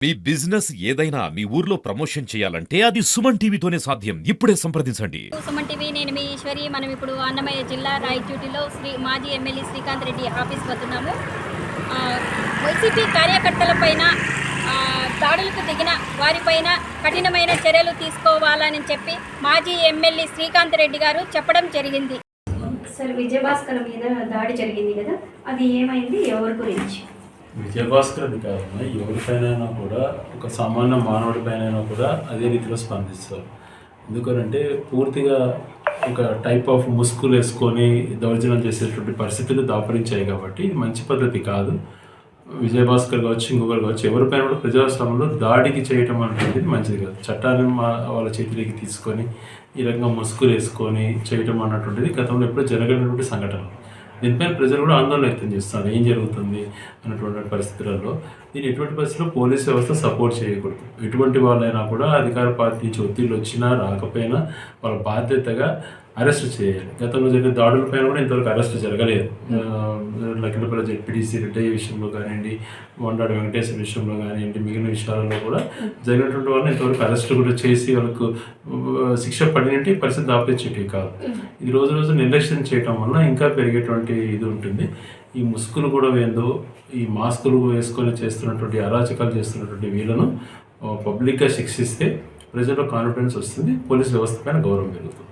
మీ business ఏదైనా మీ ఊర్లో promotion చేయాలంటే అది సుమన్ టీవీతోనే సాధ్యం. ఇప్పుడే సంప్రదించండి. సుమన్ టీవీ, నేను మీ ఈశ్వరి. మనం ఇప్పుడు అన్నమయ్య జిల్లా రాయచూటిలో మాజీ ఎమ్మెల్యే శ్రీకాంత్ రెడ్డి ఆఫీస్ వస్తున్నాము. వైసీపీ కార్యకర్తలపైన దాడులకు దిగిన వారిపైన కఠినమైన చర్యలు తీసుకోవాలని చెప్పి మాజీ ఎమ్మెల్యే శ్రీకాంత్ రెడ్డి గారు చెప్పడం జరిగింది. సార్, విజయభాస్కర్ మీద దాడి జరిగింది కదా, అది ఏమైంది, ఎవరి గురించి? విజయభాస్కర్ అది కాదన్నా, ఎవరిపైనైనా కూడా ఒక సామాన్య మానవుడిపైనైనా కూడా అదే రీతిలో స్పందిస్తారు. ఎందుకనంటే పూర్తిగా ఒక టైప్ ఆఫ్ ముసుగులు వేసుకొని దౌర్జన్యం చేసేటువంటి పరిస్థితులు దాపరించాయి కాబట్టి ఇది మంచి పద్ధతి కాదు. విజయభాస్కర్ కావచ్చు, ఇంకొకరు కావచ్చు, ఎవరిపైన కూడా ప్రజాస్వామ్యంలో దాడికి చేయటం అనేది మంచిది కాదు. చట్టాన్ని వాళ్ళ చేతిలోకి తీసుకొని ఈ రకంగా ముసుగులు వేసుకొని చేయటం అన్నటువంటిది గతంలో ఎప్పుడూ జరగనటువంటి సంఘటన. దీనిపైన ప్రజలు కూడా ఆందోళన వ్యక్తం చేస్తారు, ఏం జరుగుతుంది అన్నటువంటి పరిస్థితులలో. దీన్ని ఎటువంటి పరిస్థితుల్లో పోలీస్ వ్యవస్థ సపోర్ట్ చేయకూడదు. ఎటువంటి వాళ్ళైనా కూడా అధికార పార్టీ నుంచి ఒత్తిళ్ళు వచ్చినా రాకపోయినా వాళ్ళ బాధ్యతగా అరెస్ట్ చేయాలి. గతంలో జరిగిన దాడులపైన కూడా ఇంతవరకు అరెస్ట్ జరగలేదు. లక్కినపల్లి జెడ్పీటీసీ రెడ్డి విషయంలో కానివ్వండి, వండాడు వెంకటేశ్వర విషయంలో కానివ్వండి, మిగిలిన విషయాలలో కూడా జరిగినటువంటి వాళ్ళని ఇంతవరకు అరెస్ట్ కూడా చేసి వాళ్ళకు శిక్ష పడినట్టు పరిస్థితి దాపించేటివి కాదు. ఇది రోజు రోజు నిర్లక్ష్యం చేయటం వల్ల ఇంకా పెరిగేటువంటి ఇది ఉంటుంది. ఈ ముసుగులు కూడా ఏందో, ఈ మాస్కులు వేసుకొని చేస్తున్నటువంటి అరాచకాలు చేస్తున్నటువంటి వీళ్ళను పబ్లిక్గా శిక్షిస్తే ప్రజల్లో కాన్ఫిడెన్స్ వస్తుంది, పోలీస్ వ్యవస్థ పైన గౌరవం పెరుగుతుంది.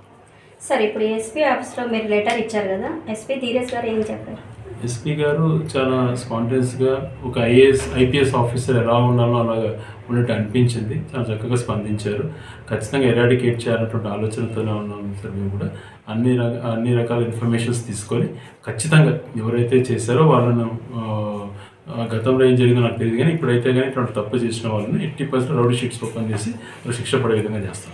సార్, ఇప్పుడు ఎస్పీ ఆఫీస్లో మీరు లెటర్ ఇచ్చారు కదా, ఎస్పీ ధీరజ్ గారు ఏం చెప్పారు? ఎస్పీ గారు చాలా స్పాంటేనియస్గా ఒక ఐపీఎస్ ఆఫీసర్ ఎలా ఉండాలో అలాగా ఉన్నట్టు అనిపించింది. చాలా చక్కగా స్పందించారు. ఖచ్చితంగా ఎరాడికేట్ చేయాలన్నటువంటి ఆలోచనతోనే ఉన్నాం సార్. మేము కూడా అన్ని రకాల ఇన్ఫర్మేషన్స్ తీసుకొని ఖచ్చితంగా ఎవరైతే చేశారో వాళ్ళను గతంలో ఏం జరిగిందో నాకు తెలియదు, కానీ ఇప్పుడైతే కానీ ఇటువంటి తప్పు చేసిన వాళ్ళని 80% రౌడీ షీట్స్ ఓపెన్ చేసి శిక్ష పడే విధంగా చేస్తాం.